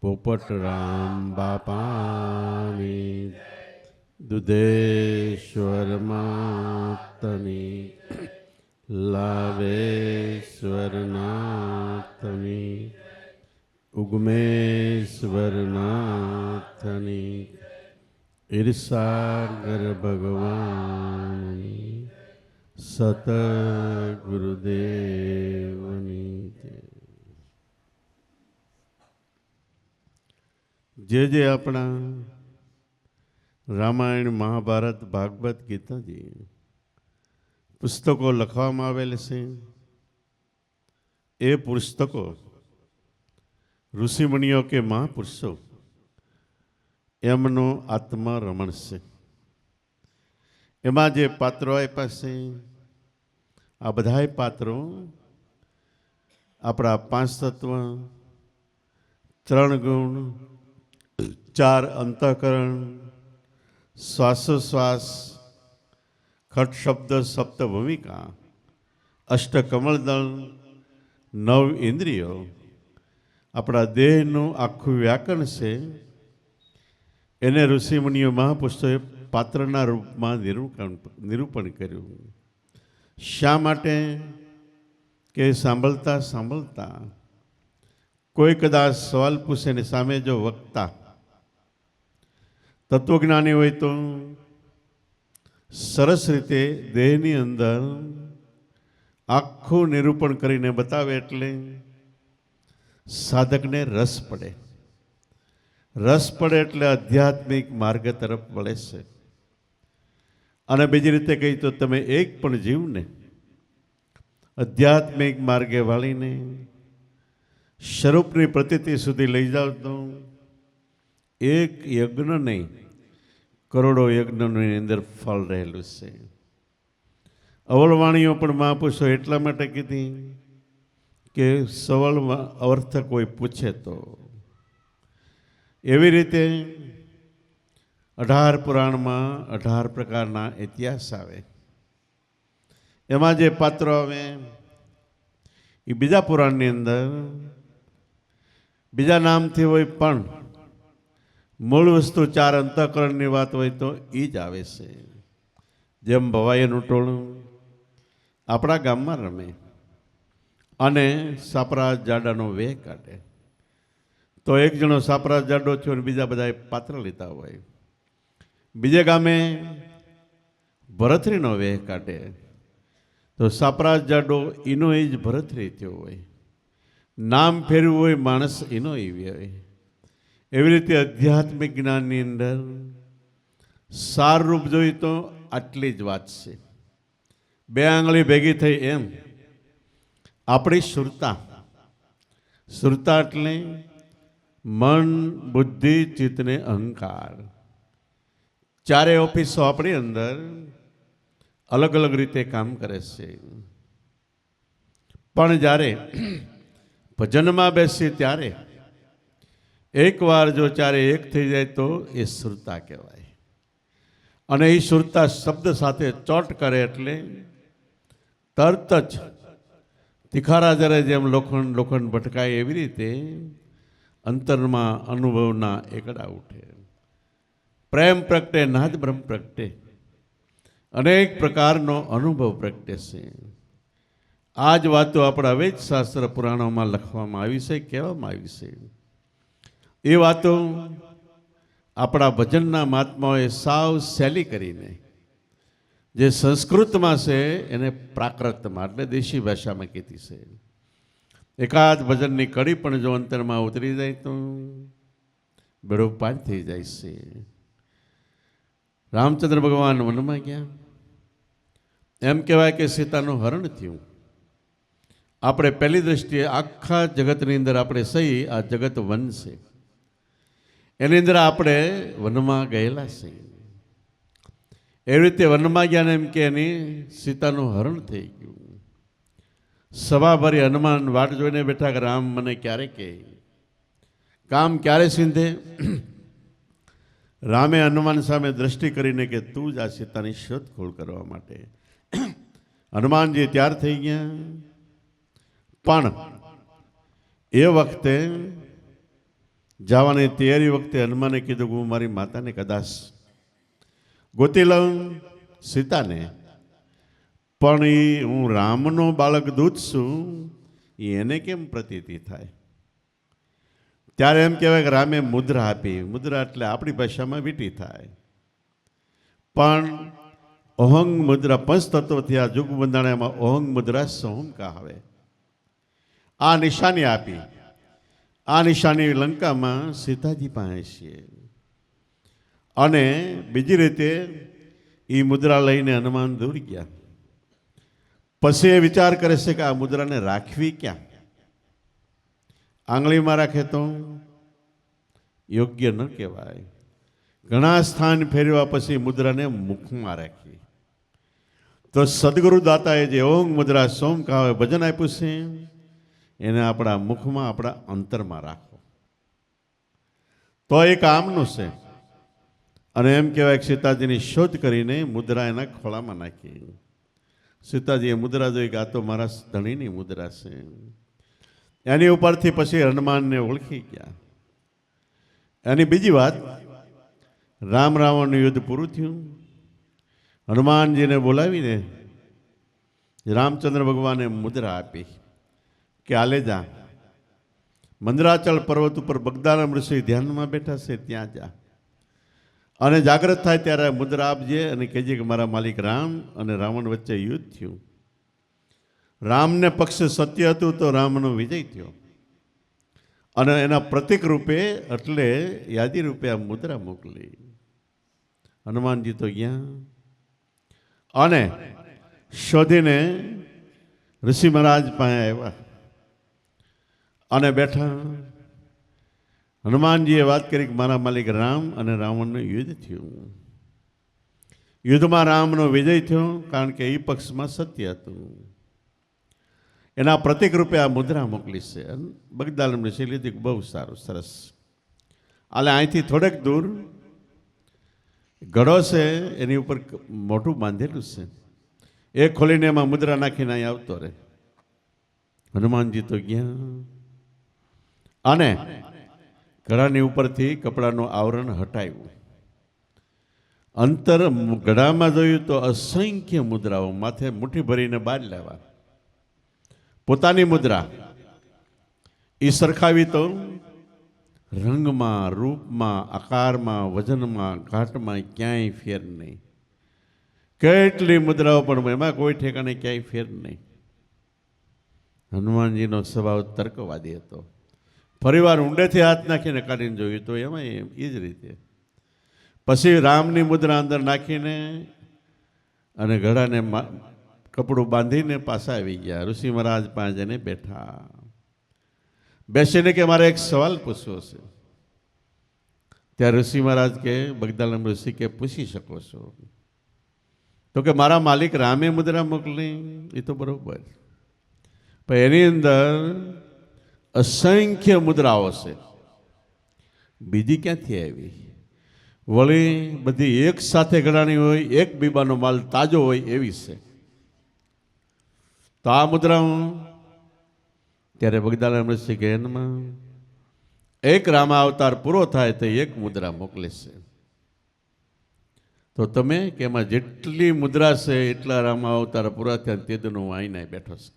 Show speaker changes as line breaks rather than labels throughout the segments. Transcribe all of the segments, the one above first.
પોપટરામ બાપાની દુધેશ્વર માતની લાવેશ્વર નાથની ઉગમેશ્વર નાથની ઈર્ષાગર ભગવાનની સતગુરુદેવની જે આપણા રામાયણ મહાભારત ભાગવત ગીતાજી પુસ્તકો લખવામાં આવેલ છે એ પુસ્તકો ઋષિમુનિઓ કે મહાપુરુષો એમનો આત્મા રમણ છે. એમાં જે પાત્રો આપ્યા છે આ બધાય પાત્રો આપણા 5 તત્વ, 3 ગુણ, 4 અંતઃકરણ, શ્વાસોશ્વાસ, ખટ શબ્દ, સપ્ત ભૂમિકા, અષ્ટ કમળદળ, 9 ઇન્દ્રિયો, આપણા દેહનું આખું વ્યાકરણ છે. એને ઋષિમુનિઓ મહાપુરુષોએ પાત્રના રૂપમાં નિરૂપણ કર્યું. શા માટે કે સાંભળતા સાંભળતા કોઈ કદાચ સવાલ પૂછે ને સામે જો વક્તા તત્વજ્ઞાની હોય તો સરસ રીતે દેહની અંદર આખું નિરૂપણ કરીને બતાવે એટલે સાધકને રસ પડે. રસ પડે એટલે આધ્યાત્મિક માર્ગ તરફ વળે છે. અને બીજી રીતે કહી તો તમે એક પણ જીવને આધ્યાત્મિક માર્ગે વાળીને સ્વરૂપની પ્રતીતિ સુધી લઈ જાઓ તો એક યજ્ઞ નહીં, કરોડો યજ્ઞની અંદર ફળ રહેલું છે. અવળવાણીઓ પણ મહાપુરુષો એટલા માટે કીધી કે સવળમાં અર્થ કોઈ પૂછે તો. એવી રીતે 18 પુરાણમાં 18 પ્રકારના ઇતિહાસ આવે. એમાં જે પાત્રો આવે એ બીજા પુરાણની અંદર બીજા નામથી હોય પણ મૂળ વસ્તુ 4 અંતઃકરણની વાત હોય તો એ જ આવે છે. જેમ ભવાઈનું ટોળું આપણા ગામમાં રમે અને સાપરા જાડાનો વેહ કાઢે તો એક જણો સાપરા જાડો થયો અને બીજા બધા પાત્ર લીધા હોય. બીજે ગામે ભરથરીનો વેહ કાઢે તો સાપરા જાડો એનો એ જ ભરથરી થયો હોય. નામ ફેરવું હોય માણસ એનો એવી હોય. એવી રીતે આધ્યાત્મિક જ્ઞાનની અંદર સાર રૂપ જોઈ તો આટલી જ વાત છે. 2 આંગળી ભેગી થઈ એમ આપણી સુરતા. સુરતા એટલે મન, બુદ્ધિ, ચિત્ત ને અહંકાર. 4 ઓફિસો આપણી અંદર અલગ અલગ રીતે કામ કરે છે. પણ જ્યારે ભજનમાં બેસીએ ત્યારે એકવાર જો 4 એક થઈ જાય તો એ સુરતા કહેવાય. અને એ સુરતા શબ્દ સાથે ચોટ કરે એટલે તરત જ તિખારા જ્યારે જેમ લોખંડ ભટકાય એવી રીતે અંતરમાં અનુભવના એકડા ઉઠે. પ્રેમ પ્રગટે, નાદ બ્રહ્મ પ્રગટે, અનેક પ્રકારનો અનુભવ પ્રગટે છે. આ જ વાતો આપણા વેદ શાસ્ત્ર પુરાણોમાં લખવામાં આવી છે, કહેવામાં આવી છે. એ વાતો આપણા ભજનના મહાત્માઓએ સાવ સહેલી કરીને જે સંસ્કૃતમાં છે એને પ્રાકૃતમાં એટલે દેશી ભાષામાં કીધી છે. એકાદ ભજનની કડી પણ જો અંતરમાં ઉતરી જાય તો બેડો પાર થઈ જાય છે. રામચંદ્ર ભગવાન વનમાં ગયા. એમ કહેવાય કે સીતાનું હરણ થયું. આપણે પહેલી દ્રષ્ટિએ આખા જગતની અંદર આપણે સહી આ જગત વન છે એની અંદર આપણે વનમાં ગયેલા છે. એવી રીતે વનમાં ગયા એમ કે એની સીતાનું હરણ થઈ ગયું. સભાભરી હનુમાન વાટ જોઈને બેઠા કે રામ મને ક્યારે કહે, કામ ક્યારે સિંધે. રામે હનુમાન સામે દ્રષ્ટિ કરીને કે તું જ આ સીતાની શોધખોળ કરવા માટે. હનુમાનજી તૈયાર થઈ ગયા. પણ એ વખતે જવાની તૈયારી વખતે હનુમાને કીધું કે હું મારી માતાને કદાચ ગોતી લઉં સીતાને, પણ એ હું રામનો બાળક દૂત છું, એને કેમ પ્રતીતિ થાય? ત્યારે એમ કહેવાય કે રામે મુદ્રા આપી. મુદ્રા એટલે આપણી ભાષામાં વીંટી થાય, પણ ઓહંગ મુદ્રા પંચતત્વથી આ જુગ બંધાણામાં ઓહંગ મુદ્રા સોહમ કહાવે. આ નિશાની આપી. આ નિશાની લંકામાં સીતાજી પાસે છે. અને બીજી રીતે એ મુદ્રા લઈને હનુમાન દોડી ગયા. પછી એ વિચાર કરે છે કે આ મુદ્રાને રાખવી ક્યાં? આંગળીમાં રાખે તો યોગ્ય ન કહેવાય. ઘણા સ્થાન ફેરવા પછી મુદ્રાને મુખમાં રાખી. તો સદગુરુ દાતાએ જે ઓમ મુદ્રા સોમ કહાવે ભજન આપ્યું છે, એને આપણા મુખમાં, આપણા અંતરમાં રાખો. તો એ કામનું છે. અને એમ કહેવાય કે સીતાજીની શોધ કરીને મુદ્રા એના ખોળામાં નાખી. સીતાજીએ મુદ્રા જોઈ કે આ તો મારા ધણીની મુદ્રા છે. એની ઉપરથી પછી હનુમાનને ઓળખી ગયા. એની બીજી વાત, રામ રાવણનું યુદ્ધ પૂરું થયું. હનુમાનજીને બોલાવીને રામચંદ્ર ભગવાને મુદ્રા આપી કે આલે જા, મંદરાચલ પર્વત ઉપર બગદારામ ઋષિ ધ્યાનમાં બેઠા છે ત્યાં જા, અને જાગ્રત થાય ત્યારે મુદ્રા આપજે અને કહેજે કે મારા માલિક રામ અને રાવણ વચ્ચે યુદ્ધ થયું. રામને પક્ષે સત્ય હતું તો રામનો વિજય થયો. અને એના પ્રતિક રૂપે એટલે યાદી રૂપે આ મુદ્રા મોકલી. હનુમાનજી તો ગયા અને શોધીને ઋષિ મહારાજ પાસે આવ્યા અને બેઠા. હનુમાનજીએ વાત કરી કે મારા માલિક રામ અને રાવણનું યુદ્ધ થયું. યુદ્ધમાં રામનો વિજય થયો, કારણ કે એ પક્ષમાં સત્ય હતું. એના પ્રતિક રૂપે આ મુદ્રા મોકલી છે. બગદાલમ ઋષિ લીધી. બહુ સારું, સરસ. આલે અહીંથી થોડેક દૂર ઘડો છે, એની ઉપર મોટું બાંધેલું છે. એ ખોલીને એમાં મુદ્રા નાખીને અહીં આવતો રહે. હનુમાનજી તો ગયા અને ઘડાની ઉપરથી કપડાનું આવરણ હટાવ્યું. અંતર ઘડામાં જોયું તો અસંખ્ય મુદ્રાઓ માથે મુઠ્ઠી ભરીને બહાર લાવ્યા. પોતાની મુદ્રા એ સરખાવી તો રંગમાં, રૂપમાં, આકારમાં, વજનમાં, ઘાટમાં ક્યાંય ફેર નહીં. કેટલી મુદ્રાઓ પણ એમાં કોઈ ઠેકાણે ક્યાંય ફેર નહીં. હનુમાનજીનો સ્વભાવ તર્કવાદી હતો. ફરીવાર ઊંડેથી હાથ નાખીને કાઢીને જોયું તો એમાં એ જ રીતે. પછી રામની મુદ્રા અંદર નાખીને અને ઘડાને કપડું બાંધીને પાછા આવી ગયા. ઋષિ મહારાજ પાસે જઈને બેઠા. બેસીને કે મારે એક સવાલ પૂછવો છે. ત્યારે ઋષિ મહારાજ કે બગદાલમ ઋષિ કે પૂછી શકો છો. તો કે મારા માલિક રામે મુદ્રા મોકલી, એ તો બરોબર, પણ એની અંદર અસંખ્ય મુદ્રાઓ છે. બીજી ક્યાંથી આવી? વળી બધી એક સાથે ઘડાની હોય, એક બીબાનો માલ તાજો હોય એવી છે. તો આ મુદ્રાઓ ત્યારે બગદાલમ ઋષિ કે એમાં એક રામા અવતાર પૂરો થાય તો એક મુદ્રા મોકલે છે. તો તમે કે એમાં જેટલી મુદ્રા છે એટલા રામા અવતાર પૂરા થયા તેદનો હું આઈને બેઠો છે.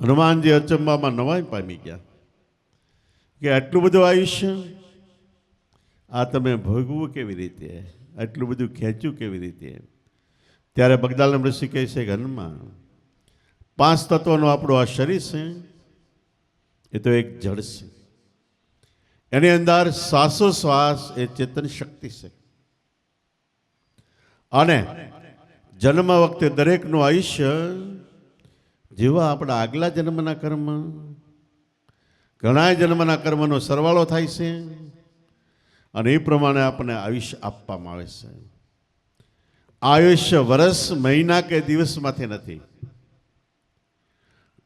હનુમાનજી અચંબામાં નવાઈ પામી ગયા કે આટલું બધું આયુષ્ય આ તમે ભોગવું કેવી રીતે? આટલું બધું ખેંચ્યું કેવી રીતે? ત્યારે બગદાલમ ઋષિ કહે છે કે હનુમાન, 5 તત્વનું આપણું આ શરીર છે એ તો એક જળ છે. એની અંદર શ્વાસોશ્વાસ એ ચેતન શક્તિ છે. અને જન્મ વખતે દરેકનું આયુષ્ય જેવા આપણા આગલા જન્મના કર્મ, ઘણા જન્મના કર્મનો સરવાળો થાય છે અને એ પ્રમાણે આપણને આયુષ્ય આપવામાં આવે છે. આયુષ્ય વર્ષ, મહિના કે દિવસમાંથી નથી.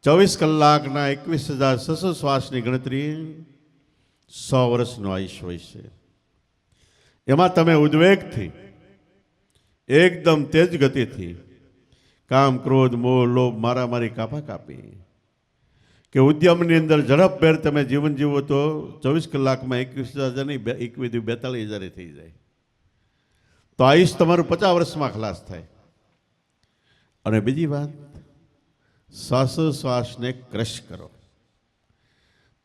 24 કલાકના 21,600 શ્વાસની ગણતરી 100 વર્ષનું આયુષ્ય હોય છે. એમાં તમે ઉદ્વેગથી, એકદમ તેજ ગતિથી કામ, ક્રોધ, મોહ, લોભ, મારામારી, કાપા કાપી કે ઉદ્યમની અંદર ઝડપભેર તમે જીવન જીવો તો 24 કલાકમાં 21,000 નહીં 42,000 થઈ જાય. તો આયુષ તમારું 50 વર્ષમાં ખલાસ થાય. અને બીજી વાત, શ્વાસોશ્વાસને ક્રશ કરો,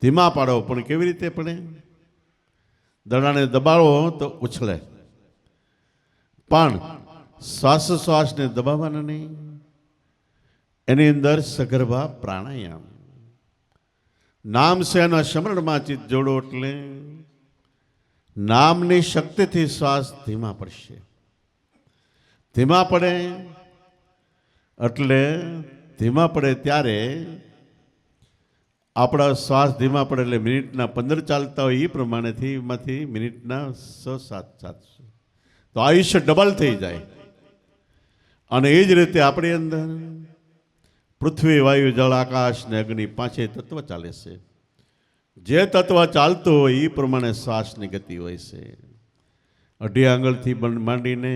ધીમા પાડો. પણ કેવી રીતે પડે? દડાને દબાવો તો ઉછળે, પણ શ્વાસોશ્વાસને દબાવવાના નહીં. એની અંદર સગર્ભા પ્રાણાયામ, નામ છે એના સ્મરણમાં ચિત્ત જોડો એટલે નામની શક્તિથી શ્વાસ ધીમા પડશે. ધીમા પડે એટલે ધીમા પડે ત્યારે આપણા શ્વાસ ધીમા પડે એટલે મિનિટના 15 ચાલતા હોય એ પ્રમાણેથી એમાંથી મિનિટના 6-7 ચાલશે તો આયુષ્ય ડબલ થઈ જાય. અને એ જ રીતે આપણી અંદર પૃથ્વી, વાયુ, જળ, આકાશ ને અગ્નિ 5 તત્વ ચાલે છે. જે તત્વ ચાલતું હોય એ પ્રમાણે શ્વાસની ગતિ હોય છે. 2.5 આંગળથી માંડીને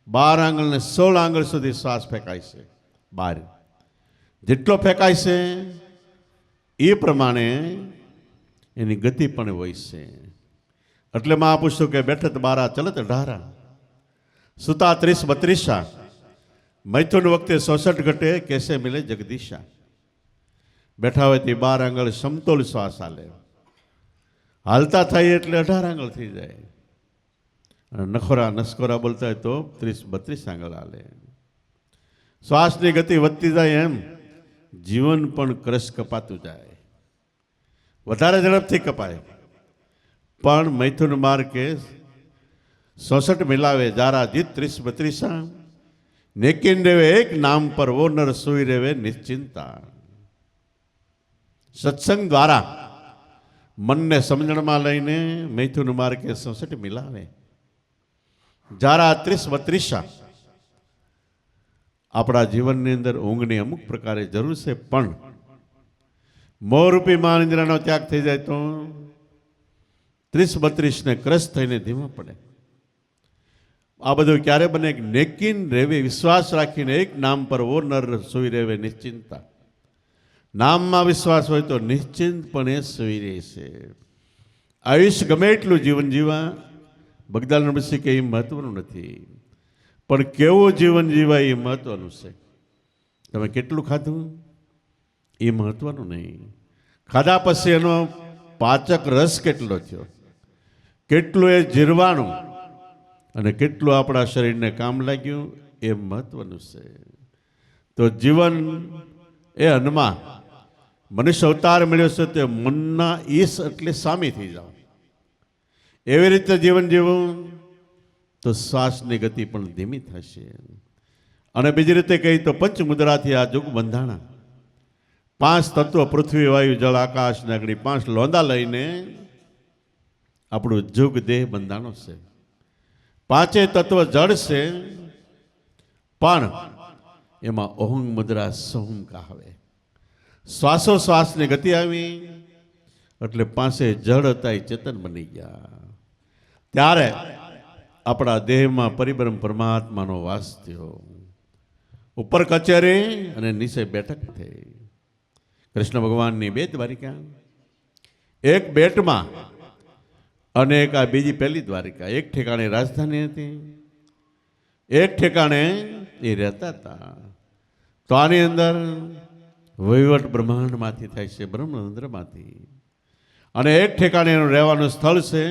12 આંગળ ને 16 આંગળ સુધી શ્વાસ ફેંકાય છે. 12 જેટલો ફેંકાય છે એ પ્રમાણે એની ગતિ પણ હોય છે. એટલે માં પૂછતું કે બેઠત 12 ચલત 18, સુતા 30-32, મૈથુન વખતે 66 ઘટે, કેસે મિલે જગદીશા. બેઠા હોય તે 12 આંગળ સમતોલ શ્વાસ હાલે, હાલતા થાય એટલે 18 આંગળ થઈ જાય. અને નસકોરા બોલતા હોય તો 30-32 આંગળ હાલે. શ્વાસની ગતિ વધતી જાય એમ જીવન પણ ક્રશ કપાતું જાય. વધારે ઝડપથી કપાય, પણ મૈથુન માર્ગે 66 મિલાવે, જારા જીત 30-32, નેકીન રેવે એક નામ પર વો નર સોઈ રેવે નિશ્ચિંતા. સત્સંગ દ્વારા મનને સમજણમાં લઈને મૈથુન માર્ગે 66 મિલાવે, જારા 30-32. આપણા જીવનની અંદર ઊંઘની અમુક પ્રકારે જરૂર છે, પણ મોહરૂપી મહાનિંદ્રાનો ત્યાગ થઈ જાય તો 30-32 ને ક્રશ થઈને ધીમા પડે. આ બધું ક્યારે બને? નેકીન રેવે, વિશ્વાસ રાખીને એક નામ પર વો નર સોઈ રેવે નિશ્ચિંતા. નામમાં વિશ્વાસ હોય તો નિશ્ચિંતપણે સોઈ રહેશે. આયુષ ગમે એટલું જીવન જીવા, બગદાલ નરસિંહ કે એ મહત્વનું નથી, પણ કેવું જીવન જીવાય એ મહત્વનું છે. તમે કેટલું ખાધું એ મહત્વનું નહીં, ખાધા પછી એનો પાચક રસ કેટલો થયો, કેટલું એ જીરવાનું અને કેટલું આપણા શરીરને કામ લાગ્યું એ મહત્વનું છે. તો જીવન એ અન્નમાં મનુષ્ય અવતાર મળ્યો છે તે મનના ઈશ એટલે સામી થઈ જાઓ, એવી રીતે જીવન જીવવું તો શ્વાસની ગતિ પણ ધીમી થશે. અને બીજી રીતે કહી તો પંચમુદ્રાથી આ જુગ બંધાણા. 5 તત્વ પૃથ્વી, વાયુ, જળ, આકાશ ને અગ્નિ, 5 લોંદા લઈને આપણું જુગ દેહ બંધાણો છે. 5 તત્વ જળ છે, પણ એમાં ઓહં મુદ્રા સોમ કહાવે. શ્વાસોશ્વાસની ગતિ આવી એટલે 5 જળ હતા એ ચેતન બની ગયા. ત્યારે આપણા દેહમાં પરિબ્રહ્મ પરમાત્માનો વાસ થયો. ઉપર કચેરી અને નીચે બેઠક થઈ. કૃષ્ણ ભગવાનની 2 દ્વારિકા, એક બેટમાં અને એક આ બીજી પહેલી દ્વારિકા. એક ઠેકાણે રાજધાની હતી, એક ઠેકાણે એ રહેતા હતા. તો આની અંદર વહીવટ બ્રહ્માંડમાંથી થાય છે, બ્રહ્મરંધ્રમાંથી. અને એક ઠેકાણે એનું રહેવાનું સ્થળ છે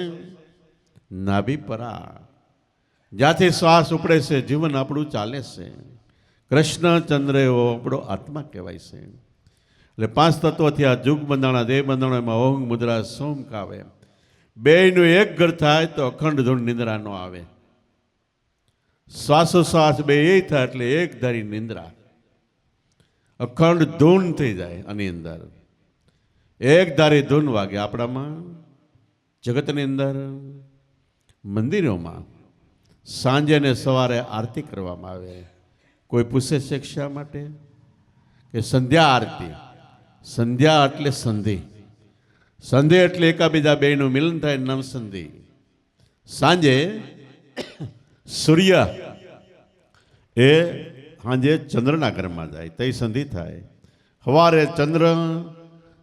નાભિપરા, જ્યાંથી શ્વાસ ઉપડે છે, જીવન આપણું ચાલે છે. કૃષ્ણચંદ્ર એવો આપણો આત્મા કહેવાય છે. એટલે 5 તત્વથી આ જુગ બંધાણા, દેહ બંધાણો, એમાં ઓહં મુદ્રા સોમ કાવે. 2નું એક ઘર થાય તો અખંડ ધૂન નિંદ્રા ન આવે. શ્વાસોશ્વાસ 2 એ થાય એટલે એક ધારી નિંદ્રા, અખંડ ધૂન થઈ જાય. આની અંદર એક ધારી ધૂન વાગે. આપણામાં જગતની અંદર મંદિરોમાં સાંજે ને સવારે આરતી કરવામાં આવે. કોઈ પૂછે છે શા માટે? કે સંધ્યા આરતી. સંધ્યા એટલે સંધિ, સંધિ એટલે એકાબીજા 2નું મિલન થાય, નામ સંધિ. સાંજે સૂર્ય એ સાંજે ચંદ્રના ઘરમાં જાય તો સંધિ થાય. સવારે ચંદ્ર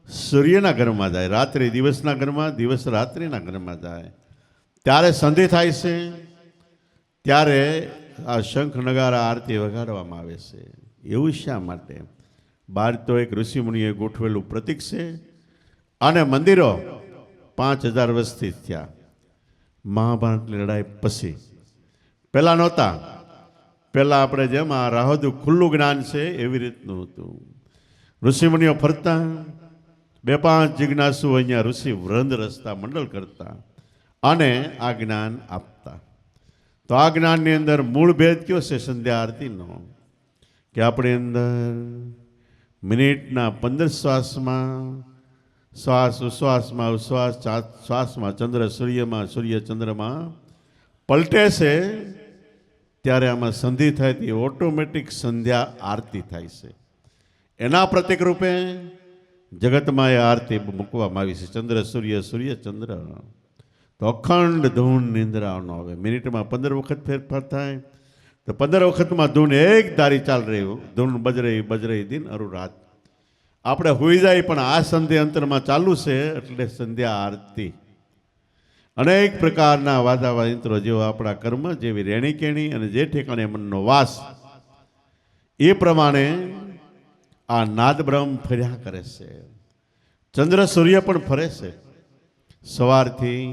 સૂર્યના ઘરમાં જાય, રાત્રિ દિવસના ઘરમાં, દિવસ રાત્રિના ઘરમાં જાય. ત્યારે સંધિ થાય છે, ત્યારે આ શંખ નગારા આરતી વગાડવામાં આવે છે. એવું શા માટે? બહાર તો એક ઋષિમુનિએ ગોઠવેલું પ્રતીક છે, અને મંદિરો 5000 વર્ષથી થયા. મહાભારતની લડાઈ પછી પહેલાં નહોતા. પહેલાં આપણે જેમ આ રાહુદું ખુલ્લું જ્ઞાન છે એવી રીતનું હતું. ઋષિમુનિઓ ફરતા, 2-5 જિજ્ઞાસુ અહીંયા ઋષિ વૃંદ રસ્તા મંડળ કરતા અને આ જ્ઞાન આપતા. તો આ જ્ઞાનની અંદર મૂળ ભેદ કયો છે સંધ્યા આરતીનો? કે આપણી અંદર મિનિટના 15 શ્વાસમાં શ્વાસ, ઉશ્વાસમાં ઉશ્વાસ, શ્વાસમાં ચંદ્ર સૂર્યમાં, સૂર્ય ચંદ્રમાં પલટે છે. ત્યારે આમાં સંધિ થાય તે ઓટોમેટિક સંધ્યા આરતી થાય છે. એના પ્રતિક રૂપે જગતમાં એ આરતી મૂકવામાં આવી છે. ચંદ્ર સૂર્ય, સૂર્ય ચંદ્ર. તો અખંડ ધૂન નિંદ્રાનો આવે. મિનિટમાં 15 વખત ફેરફાર થાય તો 15 વખતમાં ધૂન એક ધારી ચાલ રહ્યું. ધૂન બજ રહી દિન અરુ રાત. આપણે હોઈ જાય પણ આ સંધ્ય અંતરમાં ચાલુ છે એટલે સંધ્યા આરતી. અનેક પ્રકારના વાદા યંત્રો જેવા આપણા કર્મ, જેવી રેણી કેણી અને જે ઠેકાણે મનનો વાસ, એ પ્રમાણે આ નાદ બ્રહ્મ ફર્યા કરે છે. ચંદ્ર સૂર્ય પણ ફરે છે. સવારથી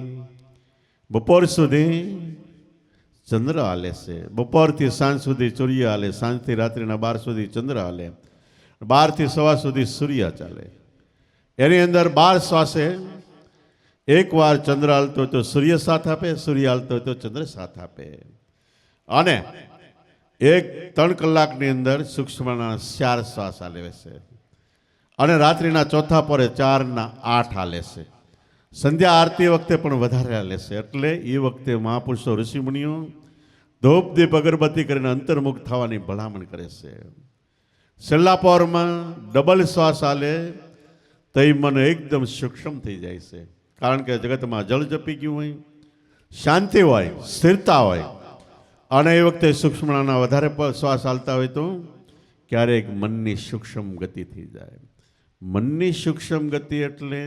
બપોર સુધી ચંદ્ર હાલે છે, બપોરથી સાંજ સુધી સૂર્ય હાલે, સાંજથી રાત્રિના 12 સુધી ચંદ્ર હાલે, 12થી સવા સુધી સૂર્ય ચાલે. એની અંદર 12 શ્વાસે એકવાર ચંદ્ર હાલતો હોય તો સૂર્ય સાથ આપે, સૂર્ય હાલતો હોય તો ચંદ્ર સાથ આપે. અને 3 કલાકની અંદર સૂક્ષ્મના 4 શ્વાસ હાલે છે, અને રાત્રિના ચોથા પરે 4ના 8 હાલે છે. સંધ્યા આરતી વખતે પણ વધારે હાલે છે. એટલે એ વખતે મહાપુરુષો ઋષિમુનિઓ ધૂપ દીપ અગરબત્તી કરીને અંતર્મુખ થવાની ભલામણ કરે છે. છેલ્લા પહોરમાં ડબલ શ્વાસ હાલે તો એ મન એકદમ સૂક્ષ્મ થઈ જાય છે. કારણ કે જગતમાં જળ જપી ગયું હોય, શાંતિ હોય, સ્થિરતા હોય, અને એ વખતે સૂક્ષ્મના વધારે શ્વાસ હાલતા હોય તો ક્યારેક મનની સૂક્ષ્મ ગતિ થઈ જાય. મનની સૂક્ષ્મ ગતિ એટલે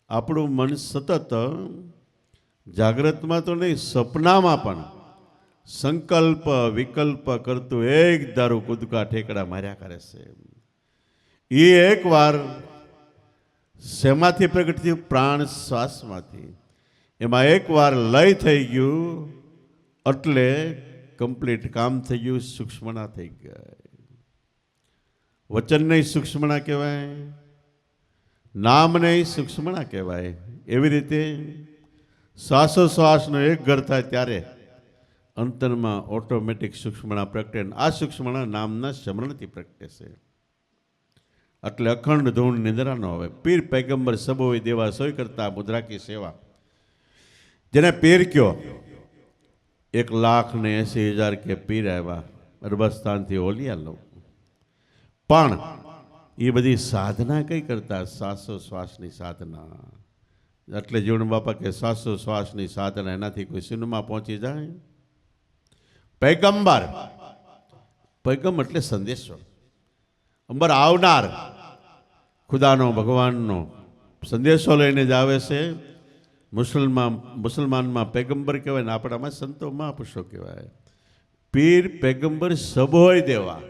આપણું મન સતત જાગ્રતમાં તો નહીં, સપનામાં પણ સંકલ્પ વિકલ્પ કરતું એક ધારું કૂદકા ઠેકડા માર્યા કરે છે. એ એકવાર શેમાંથી પ્રગટ થયું? પ્રાણ શ્વાસમાંથી. એમાં એકવાર લય થઈ ગયું એટલે કમ્પ્લીટ કામ થઈ ગયું, સૂક્ષ્મણા થઈ ગઈ. વચન નહીં સૂક્ષ્મણા કહેવાય, નામ નહીં સૂક્ષ્મણા કહેવાય. એવી રીતે શ્વાસોશ્વાસનો એક ઘર થાય ત્યારે અંતરમાં ઓટોમેટિક સૂક્ષ્મણા પ્રગટે. આ સૂક્ષ્મણા નામના સ્મરણથી પ્રગટે છે. એટલે અખંડ ધૂન નિંદ્રા ન આવે. પીર પૈગંબર સબોય દેવા સોય કરતા મુદ્રા કી સેવા. જેને પીર કયો, 1,80,000 કે પીર આવ્યા અરબસ્તાનથી ઓલિયા લો. પણ એ બધી સાધના કઈ કરતા? શ્વાસોશ્વાસની સાધના. એટલે જીવન બાપા કે શ્વાસોશ્વાસની સાધના, એનાથી કોઈ સિનેમા પહોંચી જાય? પૈગંબર, પૈગંબર એટલે સંદેશો. અંબર આવનાર ખુદાનો, ભગવાનનો સંદેશો લઈને જ આવે છે. મુસલમાનમાં પૈગંબર કહેવાય ને આપણામાં સંતો મહાપુરુષો કહેવાય. પીર પૈગંબર સબોય દેવા.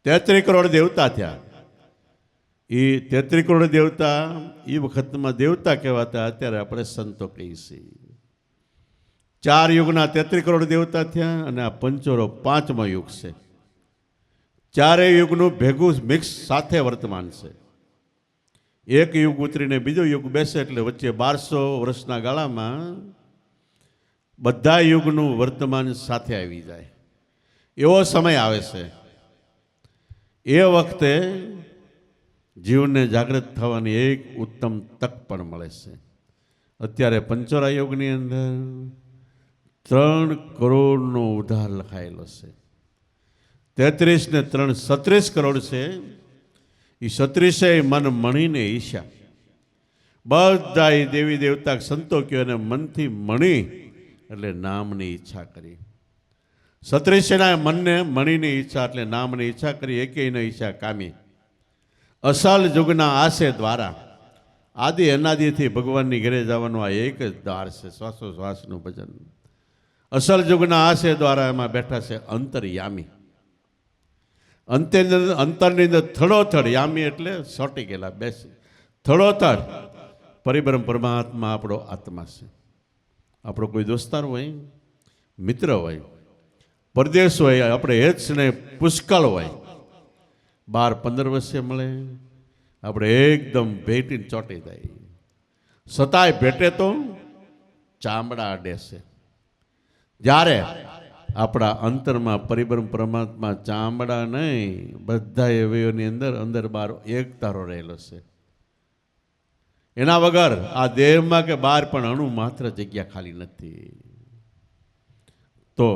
33 કરોડ દેવતા થયા. એ 33 કરોડ દેવતા એ વખતમાં દેવતા કહેવાતા. અત્યારે આપણે સંતો કહીએ છીએ. 4 યુગના 33 કરોડ દેવતા થયા, અને આ પંચોરો 5મો યુગ છે. 4 યુગનું ભેગું મિક્સ સાથે વર્તમાન છે. એક યુગ ઉતરીને બીજો યુગ બેસે એટલે વચ્ચે 1200 વર્ષના ગાળામાં બધા યુગનું વર્તમાન સાથે આવી જાય એવો સમય આવે છે. એ વખતે જીવનને જાગૃત થવાની એક ઉત્તમ તક પણ મળે છે. અત્યારે પંચોરા યુગની અંદર 3 કરોડનો ઉધાર લખાયેલો છે. 33 ને 3 36 કરોડ છે. એ 36 મન મણીને ઈશા. બધા દેવી દેવતા સંતો કયો, અને મનથી મણી એટલે નામની ઈચ્છા કરી. સત્રીસેનાએ મનને મણીની ઈચ્છા એટલે નામની ઈચ્છા કરી, એકેયની ઈચ્છા કામી. અસલ જુગના આશે દ્વારા આદિ અનાદિથી ભગવાનની ઘરે જવાનું આ એક જ દ્વાર છે, શ્વાસોશ્વાસનું ભજન. અસલ જુગના આશે દ્વારા એમાં બેઠા છે અંતરયામી. અંતરની અંદર થડોથડ, યામી એટલે સોટી ગયેલા, બેસી થડોથડ પરિબ્રહ્મ પરમાત્મા આપણો આત્મા છે. આપણો કોઈ દોસ્તાર હોય, મિત્ર હોય, પરદેશ હોય, આપણે હેત ને પુષ્કળ હોય, 12-15 વર્ષે મળે, આપણે એકદમ ભેટીને ચોંટી જાય. છતાંય ભેટે તો ચામડા અડે છે. જ્યારે આપણા અંતરમાં પરિબ્રહ્મ પરમાત્મા ચામડા નહીં, બધા અવયવોની અંદર અંદર બહાર એક તારો રહેલો છે. એના વગર આ દેહમાં કે બહાર પણ અણુ માત્ર જગ્યા ખાલી નથી. તો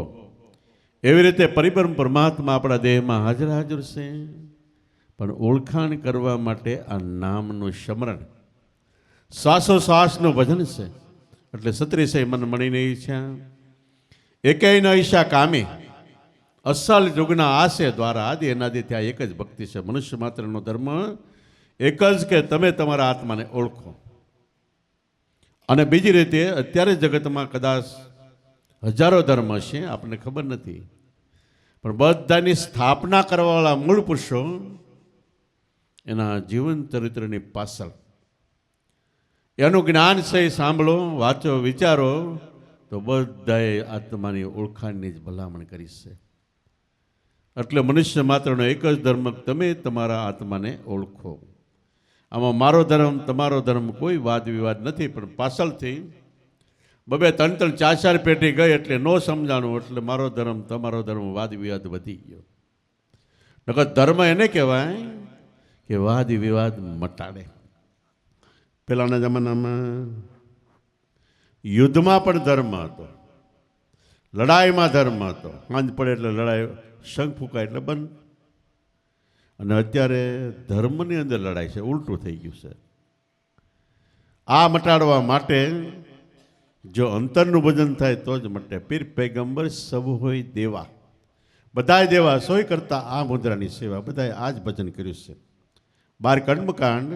એવી રીતે પરિબ્રહ્મ પરમાત્મા આપણા દેહમાં હાજર છે, પણ ઓળખાણ કરવા માટે આ નામનું સ્મરણ, શ્વાસોશ્વાસનું ભજન છે. એટલે સત્રીસેય મન મણીની ઈચ્છા, એકેયની ઈચ્છા કામી. અસલ જુગના આશે દ્વારા આદિ અનાદિ ત્યાં એક જ ભક્તિ છે. મનુષ્ય માત્રનો ધર્મ એક જ કે તમે તમારા આત્માને ઓળખો. અને બીજી રીતે અત્યારે જગતમાં કદાચ હજારો ધર્મ છે, આપણને ખબર નથી, પણ બધાની સ્થાપના કરવાવાળા મૂળ પુરુષો એના જીવન ચરિત્રની પાછળ એનું જ્ઞાન છે. સાંભળો, વાંચો, વિચારો તો બધાએ આત્માની ઓળખાણની જ ભલામણ કરી છે. એટલે મનુષ્ય માત્રનો એક જ ધર્મ, તમે તમારા આત્માને ઓળખો. આમાં મારો ધર્મ તમારો ધર્મ કોઈ વાદ વિવાદ નથી, પણ પાછળથી 2-3 4 પેઢી ગઈ એટલે ન સમજાણું, એટલે મારો ધર્મ તમારો ધર્મ વાદ વિવાદ વધી ગયો. નકર ધર્મ એને કહેવાય કે વાદ વિવાદ મટાડે. પહેલાંના જમાનામાં યુદ્ધમાં પણ ધર્મ હતો, લડાઈમાં ધર્મ હતો. સાંજ પડે એટલે લડાઈ, શંખ ફૂંકાય એટલે બંધ. અને અત્યારે ધર્મની અંદર લડાઈ છે, ઉલટું થઈ ગયું છે. આ મટાડવા માટે જો અંતરનું ભજન થાય તો જ મટે. પીર પૈગંબર સબ હોય દેવા, બધાય દેવા, સોય કરતા આ મુદ્રાની સેવા. બધાએ આ જ ભજન કર્યું છે. 12 કર્મકાંડ,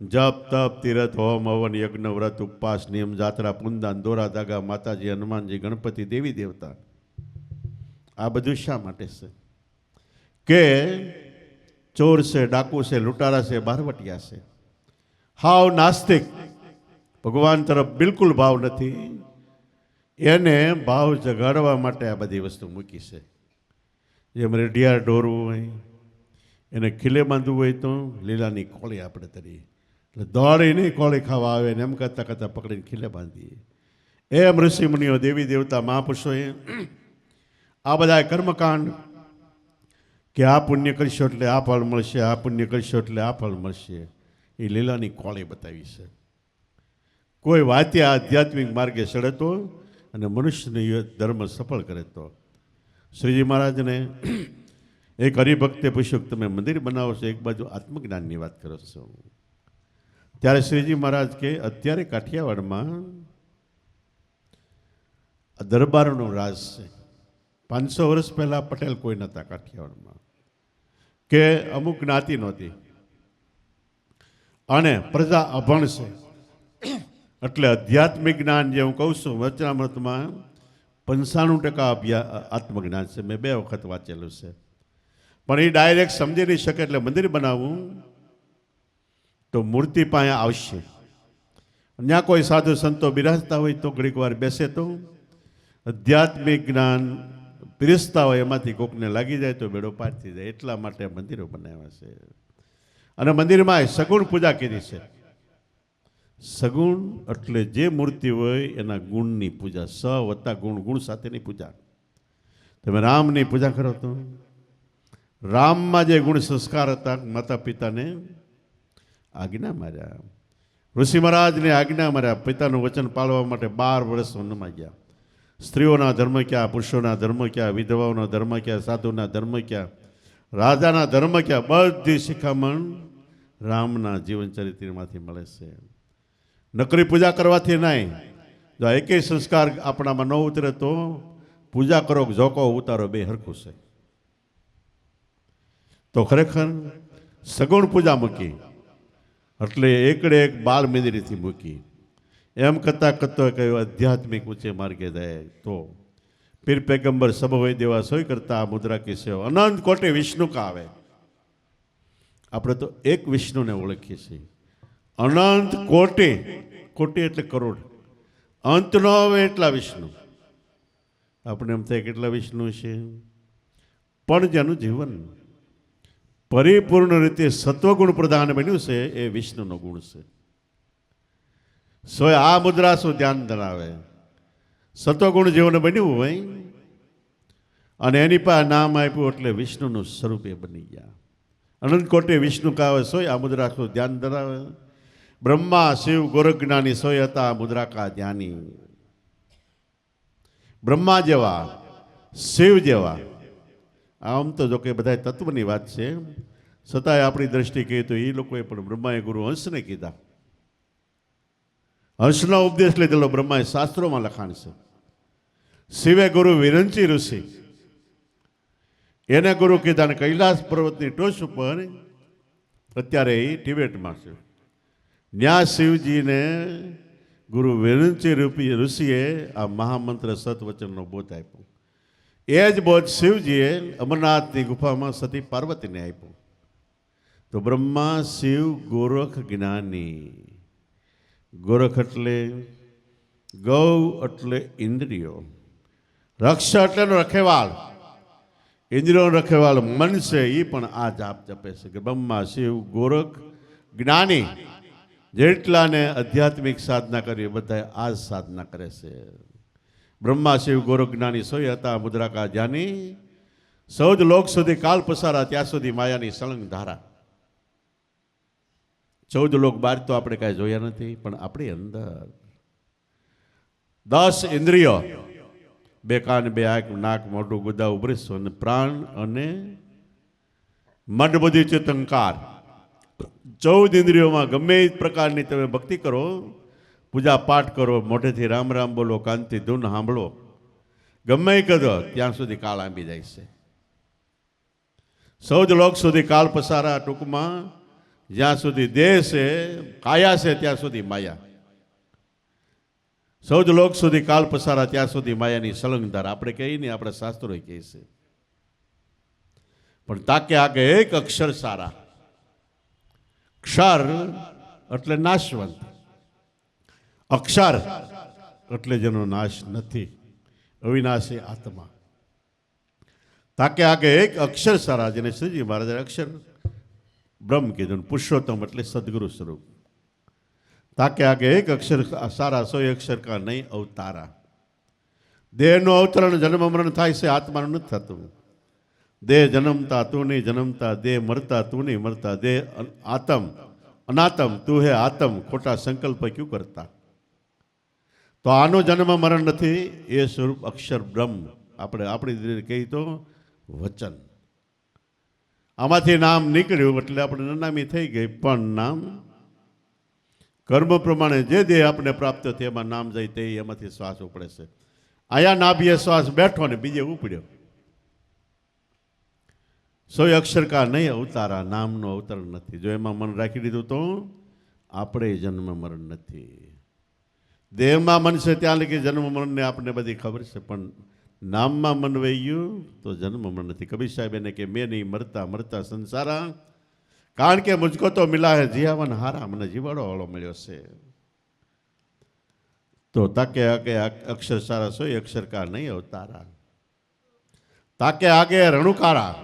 જપ તપ તીરથ હોમ હવન યજ્ઞ વ્રત ઉપવાસ નિયમ જાત્રા પુંદાન દોરા દાગા માતાજી હનુમાનજી ગણપતિ દેવી દેવતા. આ બધું શા માટે છે? કે ચોર છે, ડાકુ છે, લૂંટારા છે, બારવટિયા છે, હાવ નાસ્તિક, ભગવાન તરફ બિલકુલ ભાવ નથી, એને ભાવ જગાડવા માટે આ બધી વસ્તુ મૂકી છે. જેમ રેઢિયાર ઢોરવું હોય, એને ખીલે બાંધવું હોય તો લીલાની કોળી આપણે તરીએ, એટલે દોડી નહીં કોળી ખાવા આવે ને એમ કરતાં કરતાં પકડીને ખીલે બાંધીએ. એમ ઋષિમુનિઓ, દેવી દેવતા, મહાપુરુષોએ આ બધા કર્મકાંડ કે આ પુણ્ય કરશો એટલે આ ફળ મળશે, આ પુણ્ય કરશો એટલે આ ફળ મળશે, એ લીલાની કોળી બતાવી છે. કોઈ વાતે આધ્યાત્મિક માર્ગે ચડતો અને મનુષ્યનો ધર્મ સફળ કરે તો. શ્રીજી મહારાજને એક હરિભક્તે પૂછ્યું કે તમે મંદિર બનાવો છો, એક બાજુ આત્મજ્ઞાનની વાત કરો છો. ત્યારે શ્રીજી મહારાજ કે અત્યારે કાઠિયાવાડમાં દરબારનો રાજ છે. 500 વર્ષ પહેલાં પટેલ કોઈ નહોતા કાઠિયાવાડમાં, કે અમુક જ્ઞાતિ નહોતી, અને પ્રજા અભણ છે. એટલે આધ્યાત્મિક જ્ઞાન જે હું કહું છું વચનામૃતમાં 95% આત્મજ્ઞાન છે. મેં 2 વખત વાંચેલું છે. પણ એ ડાયરેક્ટ સમજી નહીં શકે. એટલે મંદિર બનાવવું તો મૂર્તિ પાસે આવશે, ત્યાં કોઈ સાધુ સંતો બિરાજતા હોય તો ઘડીક વાર બેસે તો આધ્યાત્મિક જ્ઞાન પીરસતા હોય એમાંથી કોકને લાગી જાય તો બેડો પાર થઈ જાય. એટલા માટે મંદિરો બનાવ્યા છે. અને મંદિરમાં સગુણ પૂજા કરી છે. સગુણ એટલે જે મૂર્તિ હોય એના ગુણની પૂજા, સ વત્તા ગુણ, ગુણ સાથેની પૂજા. તમે રામની પૂજા કરો તો રામમાં જે ગુણ સંસ્કાર હતા, માતા પિતાને આજ્ઞા માર્યા, ઋષિ મહારાજને આજ્ઞા માર્યા, પિતાનું વચન પાળવા માટે 12 વર્ષ વનમાં ગયા. સ્ત્રીઓના ધર્મ ક્યાં, પુરુષોના ધર્મ ક્યાં, વિધવાઓના ધર્મ ક્યાં, સાધુના ધર્મ ક્યાં, રાજાના ધર્મ ક્યાં, બધી શિખામણ રામના જીવન ચરિત્રમાંથી મળે છે. નકરી પૂજા કરવાથી નહીં. જો એકેય સંસ્કાર આપણામાં ન ઉતરે તો પૂજા કરો કે ઝોકો ઉતારો બે હરખું છે. તો ખરેખર સગુણ પૂજા મૂકી એટલે એકડે એક બાલ મેદરીથી મૂકી એમ કરતાં કરતો કયો આધ્યાત્મિક ઊંચે માર્ગે જાય તો પીર પેગંબર સબ હોય દેવા સોય કરતા આ મુદ્રા કી સેવ અનંત કોટે વિષ્ણુ કા આવે. આપણે તો એક વિષ્ણુને ઓળખીએ છીએ. અનંત કોટી, કોટી એટલે કરોડ, અંત ન આવે એટલા વિષ્ણુ. આપણે એમ થાય કેટલા વિષ્ણુ છે, પણ જેનું જીવન પરિપૂર્ણ રીતે સત્વગુણ પ્રધાન બન્યું છે એ વિષ્ણુનો ગુણ છે. સોય આ મુદ્રા શું ધ્યાન ધરાવે, સત્વગુણ જીવન બન્યું હોય અને એની પાસે નામ આપ્યું એટલે વિષ્ણુનું સ્વરૂપ એ બની ગયા. અનંત કોટી વિષ્ણુ કાવે સોય આ મુદ્રા શું ધ્યાન ધરાવે. બ્રહ્મા શિવ ગોરખ જ્ઞાની સોય હતા મુદ્રા કા ધ્યાની. બ્રહ્મા જેવા, શિવ જેવા, આમ તો જો કે બધા તત્વની વાત છે, છતાંય આપણી દ્રષ્ટિ કહીએ તો એ લોકોએ પણ બ્રહ્માએ ગુરુ હંસને કીધા. હંસનો ઉપદેશ લીધેલો બ્રહ્માએ શાસ્ત્રોમાં લખાણ છે. શિવે ગુરુ વિરંચી ઋષિ એને ગુરુ કીધા. ને કૈલાસ પર્વતની ટોચ ઉપર અત્યારે એ ટિબેટમાં છે, ત્યાં શિવજીને ગુરુ વિરંચી ઋષિએ આ મહામંત્ર સતવચનનો બોધ આપ્યો. એ જ બોધ શિવજીએ અમરનાથની ગુફામાં સતી પાર્વતીને આપ્યો. તો બ્રહ્મા શિવ ગોરખ જ્ઞાની. ગોરખ એટલે ગૌ એટલે ઇન્દ્રિયો, રક્ષ એટલે રખેવાળ, ઇન્દ્રિયો રખેવાળ મન છે એ પણ આ જાપ જપે છે કે બ્રહ્મા શિવ ગોરખ જ્ઞાની. જેટલાને આધ્યાત્મિક સાધના કરી બધા આ જ સાધના કરે છે. બ્રહ્મા શિવ ગોરખ જ્ઞાની સોય હતા મુદ્રા કા ધ્યાની. સૌદ લોક સુધી કાલ પસારા ત્યાં સુધી માયાની સળંગ ધારા. 14 લોક બહાર તો આપણે કાંઈ જોયા નથી, પણ આપણી અંદર 10 ઇન્દ્રિયો, 2 કાન 2 આંખ નાક મોઢું ગુદા ઉભરીસો અને પ્રાણ અને મન બુદ્ધિ ચિત્ત અહંકાર, 14 ઇન્દ્રિયોમાં ગમે એ પ્રકારની તમે ભક્તિ કરો, પૂજા પાઠ કરો, મોઢેથી રામ રામ બોલો, કાનથી ધૂન સાંભળો, ગમે એ કરો ત્યાં સુધી કાળ આંબી જાય છે. 14 લોક સુધી કાળ પસારા. ટૂંકમાં જ્યાં સુધી દેહ છે કાયા છે ત્યાં સુધી માયા. 14 લોક સુધી કાળ પસારા ત્યાં સુધી માયાની સળંગધાર. આપણે કહીએ ને, આપણા શાસ્ત્રોએ કહે છે. પણ તાકે આગે એક અક્ષર સારા. ક્ષર એટલે નાશવંત, અક્ષર એટલે જેનો નાશ નથી, અવિનાશી આત્મા. તાકે આગે એક અક્ષર સારા, જેને શ્રીજી મહારાજે અક્ષર બ્રહ્મ કીધું. પુરુષોત્તમ એટલે સદગુરુ સ્વરૂપ. તાકે આગે એક અક્ષર સારા, 100 અક્ષર કા નહીં અવતારા. દેહનું અવતરણ જન્મ મરણ થાય છે, આત્માનું નથી થતું. દેહ જન્મતા તું નહીં જન્મતા, દેહ મરતા તું નહીં મરતા, દેહ આત્મ અનાત્મ તું હે આત્મ, ખોટા સંકલ્પ ક્યું કરતા. તો આનો જન્મ મરણ નથી, એ સ્વરૂપ અક્ષર બ્રહ્મ. આપણે આપણી રીતે કહીએ તો વચન. આમાંથી નામ નીકળ્યું એટલે આપણે નનામી થઈ ગઈ, પણ નામ કર્મ પ્રમાણે જે દેહ આપણે પ્રાપ્ત થયો એમાં નામ જાય તે એમાંથી શ્વાસ ઉપડે છે. આયા નાભીએ શ્વાસ બેઠો ને બીજે ઉપડ્યો. 100 અક્ષર કા નહીં અવતારા, નામનો અવતરણ નથી. જો એમાં મન રાખી દીધું તો આપણે જન્મ મરણ નથી. દેહમાં મન છે ત્યાં લગી જન્મ મરણને આપણને બધી ખબર છે, પણ નામમાં મન વહી ગયું તો જન્મ મરણ નથી. કબીર સાહેબ એને કે મેં નહીં મરતા મરતા સંસારા, કારણ કે મુझको તો મિલા હે જીયાવન હારા, મને જીવાડો વાળો મળ્યો છે. તો તાકે આગે અક્ષર સારા 100 અક્ષર કા નહીં અવતારા. તાકે આગે રણુકારા.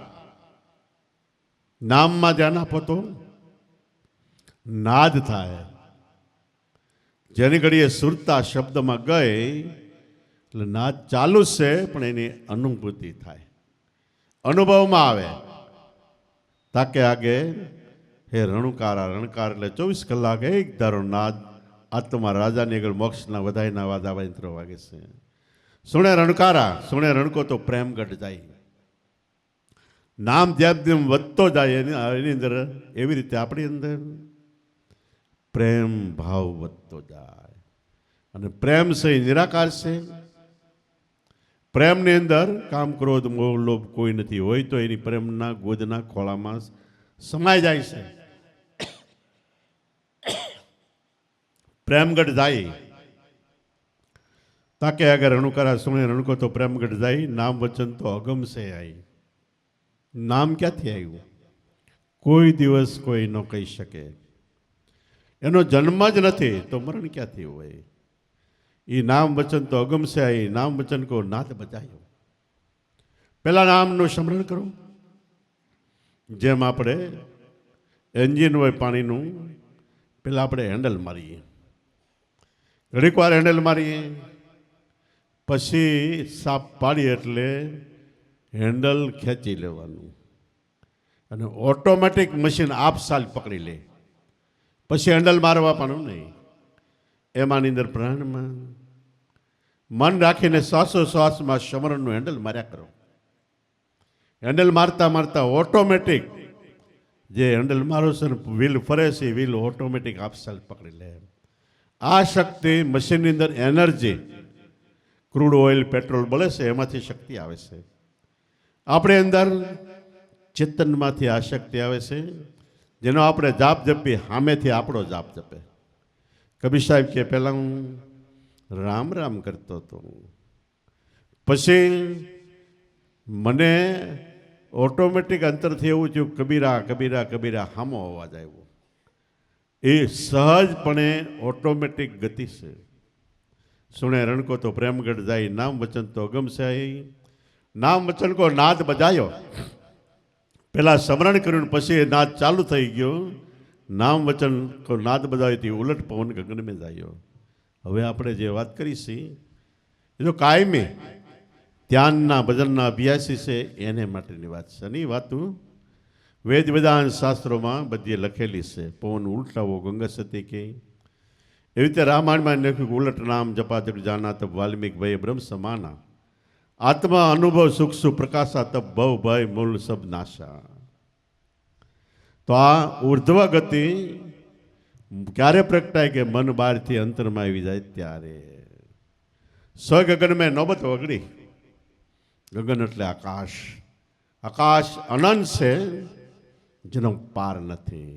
નામમાં ધ્યાન આપો તો નાદ થાય. જેની ઘડીએ સુરતા શબ્દમાં ગઈ એટલે નાદ ચાલુ છે, પણ એની અનુભૂતિ થાય, અનુભવમાં આવે. તાકે આગે હે રણુકારા. રણકાર એટલે 24 કલાક એક ધારો નાદ. આત્મા રાજાની આગળ મોક્ષના વધાઈના વાદા વાંતરો વાગે છે. સુણે રણકારા, સુણે રણકો તો પ્રેમ ગઢ જાય. નામ જેમ જેમ વધતો જાય એની અંદર, એવી રીતે આપણી અંદર પ્રેમ ભાવ વધતો જાય. અને પ્રેમ છે એ નિરાકાર છે, પ્રેમની અંદર કામ, ક્રોધ, મોહ, લોભ કોઈ નથી. હોય તો એની પ્રેમના ગોદના ખોળામાં સમાઈ જાય છે. પ્રેમગઢ જાય તાકે અગર રણુકરા સુણે રણકો તો પ્રેમગઢ જાય. નામ વચન તો અગમ છે આઈ. નામ ક્યાંથી આવ્યું? કોઈ દિવસ કોઈ ન કહી શકે. એનો જન્મ જ નથી તો મરણ ક્યાંથી હોય? એ નામ વચન તો અગમ છે આઈ. નામ વચન કો નાદ બજાયો. પેલા નામનું સ્મરણ કરો. જેમ આપણે એન્જિન હોય પાણીનું, પેલા આપણે હેન્ડલ મારીએ, ઘડીક વાર હેન્ડલ મારીએ, પછી સાપ પાડીએ એટલે હેન્ડલ ખેંચી લેવાનું અને ઓટોમેટિક મશીન આપસાલ પકડી લે. પછી હેન્ડલ મારવા પણ નહીં. એમાંની અંદર પ્રાણમાં મન રાખીને શ્વાસોશ્વાસમાં સ્મરણનું હેન્ડલ માર્યા કરો. હેન્ડલ મારતા મારતા ઓટોમેટિક જે હેન્ડલ મારો છે ને વ્હીલ ફરે છે, વ્હીલ ઓટોમેટિક આપસાલ પકડી લે. આ શક્તિ મશીનની અંદર એનર્જી, ક્રૂડ ઓઇલ, પેટ્રોલ બળે છે, એમાંથી શક્તિ આવે છે. આપણે અંદર ચેતનમાંથી આ શક્તિ આવે છે, જેનો આપણે જાપ જપીએ, સામેથી આપણો જાપ જપે. કબીર સાહેબ કે પહેલાં હું રામ રામ કરતો હતો, પછી મને ઓટોમેટિક અંતરથી એવું થયું કબીરા કબીરા કબીરા, હામો અવાજ આવ્યો. એ સહજપણે ઓટોમેટિક ગતિ છે. સુણે રણકો તો પ્રેમગઢ જાય. નામ વચન તો અગમ છે આઈ. નામ વચન કો નાદ બજાયો. પેલા સ્મરણ કર્યું પછી એ નાદ ચાલુ થઈ ગયો. નામ વચન કો નાદ બજાવી ઉલટ પવન ગગન મેં જાયો. હવે આપણે જે વાત કરી છે એ તો કાયમી ધ્યાનના ભજનના અભ્યાસી છે એને માટેની વાત છે. અને એ વાતું વેદ વેદાંત શાસ્ત્રોમાં બધી લખેલી છે. પવન ઉલટાવો ગંગા સતી કે, એવી રીતે રામાયણમાં લખ્યું ઉલટ નામ જપા જગ જાના તબ વાલ્મીક ભય બ્રહ્મ સમાના. આત્મા અનુભવ સુખ સુ પ્રકાશા તબ ભવ ભય મૂળ સબ નાશા. તો આ ઉર્ધ્વ ગતિ ક્યારે પ્રગટાય કે મન બહારથી અંતરમાં આવી જાય ત્યારે. સ્વ ગગન મેં નોબત વગડી. ગગન એટલે આકાશ. આકાશ અનંત છે જેનો પાર નથી.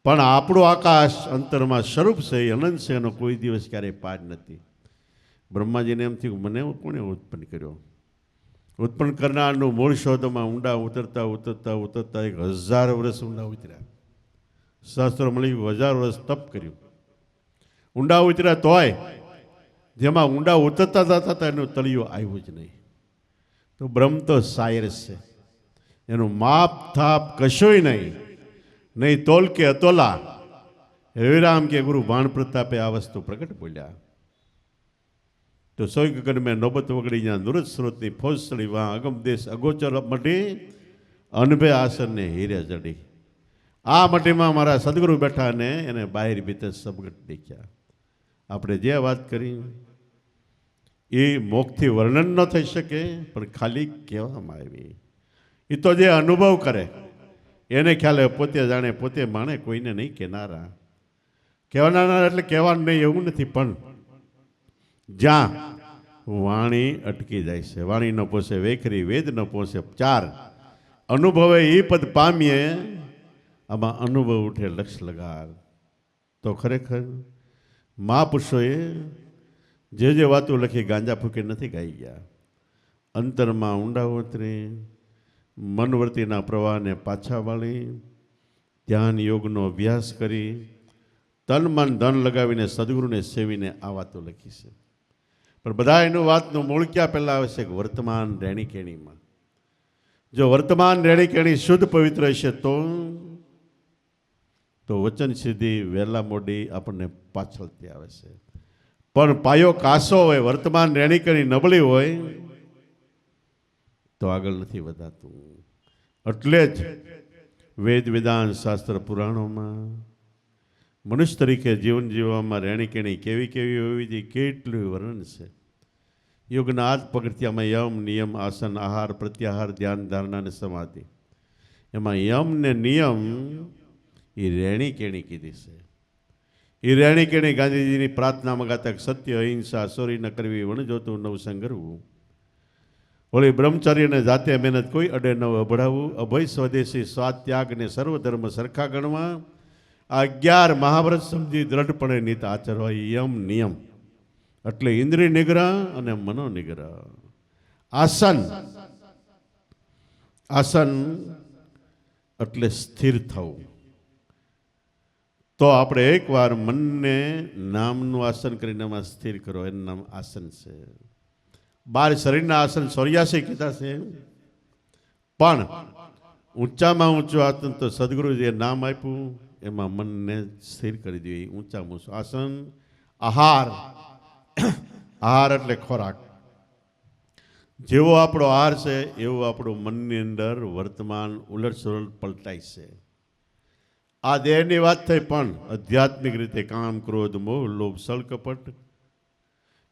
પણ આપણું આકાશ અંતરમાં સ્વરૂપ છે, એ અનંત છે, એનો કોઈ દિવસ ક્યારેય પાર નથી. બ્રહ્માજીને એમ થયું મને કોણે ઉત્પન્ન કર્યો? ઉત્પન્ન કરનારનું મૂળ શોધમાં ઊંડા ઉતરતા ઉતરતા ઉતરતા 1000 વર્ષ ઊંડા ઉતર્યા. શાસ્ત્રો મળી 1000 વર્ષ તપ કર્યું. ઊંડા ઉતર્યા તોય જેમાં ઊંડા ઉતરતા જતા હતા એનું તળિયું આવ્યું જ નહીં. તો બ્રહ્મ તો શાયર છે, એનું માપ થાપ કશોય નહીં. નહીં તોલ કે અતોલા. રવિરામ કે ગુરુ ભાણ પ્રતાપે આ વસ્તુ પ્રગટ બોલ્યા. તો સોય ગગન મેં નોબત વગડી જ્યાં દુરજ સ્રોતની ફોજ સડી, વાં અગમ દેશ અગોચર મટી, અનભે આસનને હીરે જડી. આ મટીમાં મારા સદગુરુ બેઠા ને એને બહાર ભીતર સબગટ દેખ્યા. આપણે જે વાત કરી એ મોક્ષથી વર્ણન ન થઈ શકે, પણ ખાલી કહેવામાં આવી. એ તો જે અનુભવ કરે એને ખ્યાલ પોતે જાણે, પોતે માણે, કોઈને નહીં કહેનારા. કહેવાના એટલે કહેવાનું નહીં એવું નથી, પણ જ્યાં વાણી અટકી જાય છે, વાણી ન પોસે વેખરી, વેદ ન પોસે 4 અનુભવે એ પદ પામીએ. આમાં અનુભવ ઉઠે લક્ષ લગાર. તો ખરેખર મહાપુરુષોએ જે વાતો લખી ગાંજા ફૂકે નથી ગાઈ ગયા. અંતરમાં ઊંડા ઉતરી, મનવર્તીના પ્રવાહને પાછા વાળી, ધ્યાન યોગનો અભ્યાસ કરી, તન મન ધન લગાવીને સદગુરુને સેવીને આ વાતો લખી છે. પણ બધા એનું વાતનું મૂળ ક્યાં પહેલાં આવે છે કે વર્તમાન રહેણીકેણીમાં. જો વર્તમાન રહેણીકેણી શુદ્ધ પવિત્ર હશે તો વચન સિદ્ધિ વહેલા મોડી આપણને પાછળથી આવે છે. પણ પાયો કાસો હોય, વર્તમાન રહેણીકેણી નબળી હોય તો આગળ નથી વધાતું. એટલે જ વેદ વેદાંત શાસ્ત્ર પુરાણોમાં મનુષ્ય તરીકે જીવન જીવવામાં રહેણીકેણી કેવી કેવી હોવી જોઈએ કેટલું વર્ણન છે. યોગના આજ પગથિયામાં યમ નિયમ આસન આહાર પ્રત્યાહાર ધ્યાન ધારણા અને સમાધિ, એમાં યમ ને નિયમ એ રહેણીકેણી કીધી છે. એ રહેણીકેણી ગાંધીજીની પ્રાર્થનામાં ગાતા સત્ય અહિંસા ચોરી ન કરવી વણજોતું નવસંગ કરવું, ઓલી બ્રહ્મચર્યને જાતે મહેનત કોઈ અડે ન અભડાવવું, અભય સ્વદેશી સ્વાદ ત્યાગને સર્વધર્મ સરખા ગણવા, આ 11 મહાવ્રત સમજી દ્રઢપણે નીત આચરવા, યમ નિયમ એટલે ઇન્દ્રિય નિગ્રહ અને મનો નિગ્રહ. આસન, આસન એટલે સ્થિર થવું. તો આપણે એકવાર મનને નામનું આસન કરીને એમાં સ્થિર કરો, એનું નામ આસન છે. 12 શરીરના આસન 84 કીધા છે, પણ ઊંચામાં ઊંચું આસન તો સદગુરુજીએ નામ આપ્યું એમાં મનને સ્થિર કરી દે. ઊંચામાં ઊંચું આસન. આહાર, આહાર એટલે ખોરાક. જેવો આપણો આહાર છે એવું આપણું મનની અંદર વર્તમાન ઉલટસુલટ પલટાય છે. આ દેહની વાત થઈ, પણ આધ્યાત્મિક રીતે કામ, ક્રોધ, મોહ, લોભ, છળ, કપટ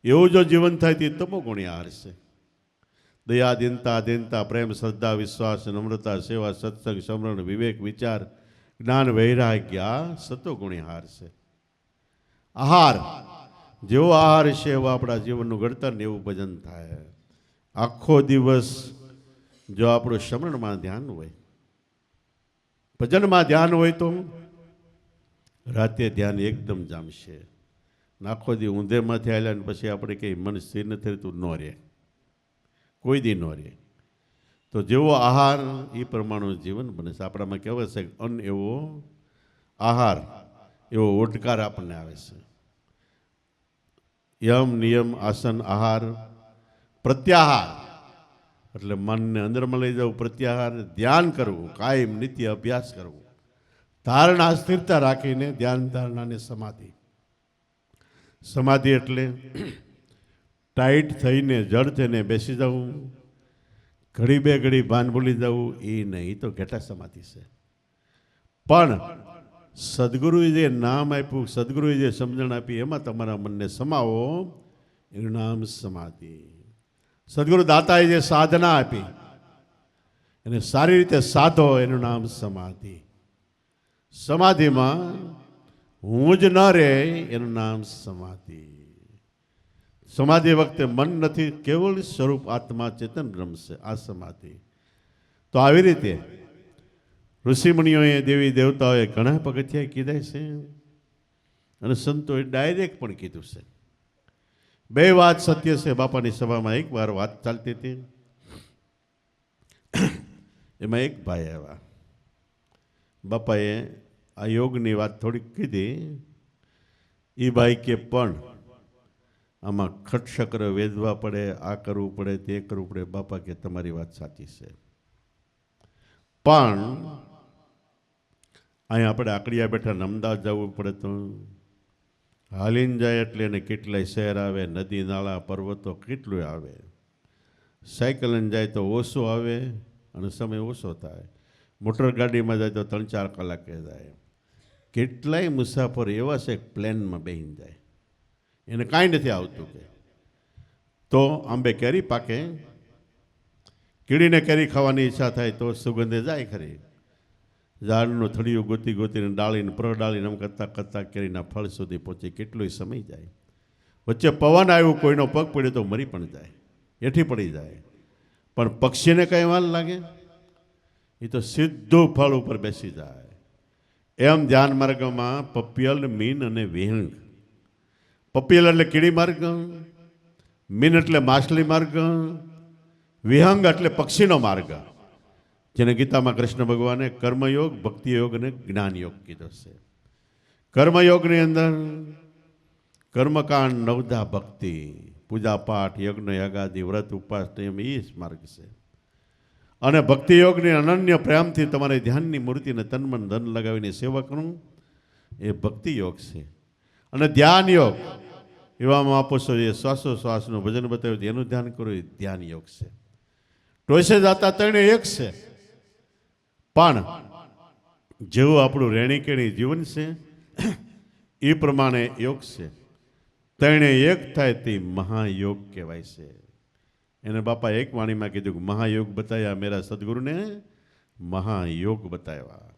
એવું જો જીવન થાય તે તમોગુણી આહાર છે. દયા, દીનતા, અધીનતા, પ્રેમ, શ્રદ્ધા, વિશ્વાસ, નમ્રતા, સેવા, સત્સંગ, સમરણ, વિવેક, વિચાર, જ્ઞાન, વૈરાગ્ય આ સતોગુણી આહાર છે. આહાર જેવો આહાર છે એવો આપણા જીવનનું ઘડતર ને એવું ભજન થાય. આખો દિવસ જો આપણું સમરણમાં ધ્યાન હોય, ભજનમાં ધ્યાન હોય, તો રાતે ધ્યાન એકદમ જામશે. આખો દી ઊંધેમાંથી આવેલા ને પછી આપણે કંઈ મન સ્થિર નથી રહેતું, ન રહે, કોઈ દી ન રહે. તો જેવો આહાર એ પ્રમાણનું જીવન બને છે. આપણામાં કહેવાય છે અન્ન એવો આહાર એવો ઓડકાર આપણને આવે છે. યમ નિયમ આસન આહાર. પ્રત્યાહાર એટલે મનને અંદરમાં લઈ જવું. પ્રત્યાહાર ધ્યાન કરવું, કાયમ નિત્ય અભ્યાસ કરવો. ધારણા સ્થિરતા રાખીને ધ્યાન, ધારણાને સમાધિ. સમાધિ એટલે ટાઈટ થઈને જડ થઈને બેસી જવું, ઘડી બે ઘડી ભાન ભૂલી જવું, એ નહીં, તો ઘેટા સમાધિ છે. પણ સદગુરુએ જે નામ આપ્યું, સદગુરુએ જે સમજણ આપી, એમાં તમારા મનને સમાવો, એનું નામ સમાધિ. સદગુરુ દાતાએ જે સાધના આપી એને સારી રીતે સાધો, એનું નામ સમાધિ. સમાધિમાં હું જ ન રહે, એનું નામ સમાધિ. સમાધિ વખતે મન નથી, કેવળ સ્વરૂપ આત્મા ચેતન બ્રહ્મ છે, આ સમાધિ. તો આવી રીતે ઋષિમુનિઓએ, દેવી દેવતાઓએ ઘણા પગથિયા કીધા છે અને સંતોએ ડાયરેક્ટ પણ કીધું છે. બે વાત સત્ય છે. બાપાની સભામાં એક વાર વાત ચાલતી હતી, એમાં એક ભાઈ આવ્યા. બાપાએ આ યોગની વાત થોડીક કીધી. એ ભાઈ કે પણ આમાં ખટશક્ર વેદવા પડે, આ કરવું પડે, તે કરવું પડે. બાપા કે તમારી વાત સાચી છે, પણ અહીંયા આપણે આકડિયા બેઠા અમદાવાદ જવું પડે તો હાલીને જાય એટલે એને કેટલાય શહેર આવે, નદી નાળા પર્વતો કેટલું આવે. સાયકલ લઈને જાય તો ઓછો આવે અને સમય ઓછો થાય. મોટર ગાડીમાં જાય તો 3-4 કલાકે જાય. કેટલાય મુસાફર એવા છે પ્લેનમાં બેહીને જાય, એને કાંઈ નથી આવતું. કે તો આંબે કેરી પાકે, કીડીને કેરી ખાવાની ઈચ્છા થાય તો સુગંધે જાય ખરી. ઝાડનું થળિયું ગોતી ગોતીને ડાળીને પ્રડાળીને આમ કરતાં કરતાં કેરીના ફળ સુધી પહોંચે, કેટલોય સમય જાય. વચ્ચે પવન આવ્યું, કોઈનો પગ પડ્યો તો મરી પણ જાય, એઠી પડી જાય. પણ પક્ષીને કંઈ વાલ લાગે, એ તો સીધું ફળ ઉપર બેસી જાય. એમ ધ્યાન માર્ગમાં પપિયલ, મીન અને વિહંગ. પપિયલ એટલે કીડી માર્ગ, મીન એટલે માછલી માર્ગ, વિહંગ એટલે પક્ષીનો માર્ગ, જેને ગીતામાં કૃષ્ણ ભગવાને કર્મયોગ, ભક્તિયોગ અને જ્ઞાનયોગ કીધો છે. કર્મયોગની અંદર કર્મકાંડ, નવધા ભક્તિ, પૂજા પાઠ, યજ્ઞ યાગાદિ, વ્રત ઉપવાસ, નિયમ, એ જ માર્ગ છે. અને ભક્તિયોગની અનન્ય પ્રેમથી તમારે ધ્યાનની મૂર્તિને તનમન ધન લગાવીને સેવા કરવું, એ ભક્તિયોગ છે. અને ધ્યાન યોગ એવામાં આપો છો, એ શ્વાસોશ્વાસનું ભજન બતાવ્યું એનું ધ્યાન કરવું, એ ધ્યાન યોગ છે. ટોસે જાતા ત્રણે એક છે, પણ જેવું આપણું રેણી કેણી જીવન છે એ પ્રમાણે યોગ છે. ત્રણે એક થાય તે મહાયોગ કહેવાય છે. એને બાપા એક વાણીમાં કીધું કે મહાયોગ બતાવ્યા મેરા સદગુરુને, મહાયોગ બતાવ્યા.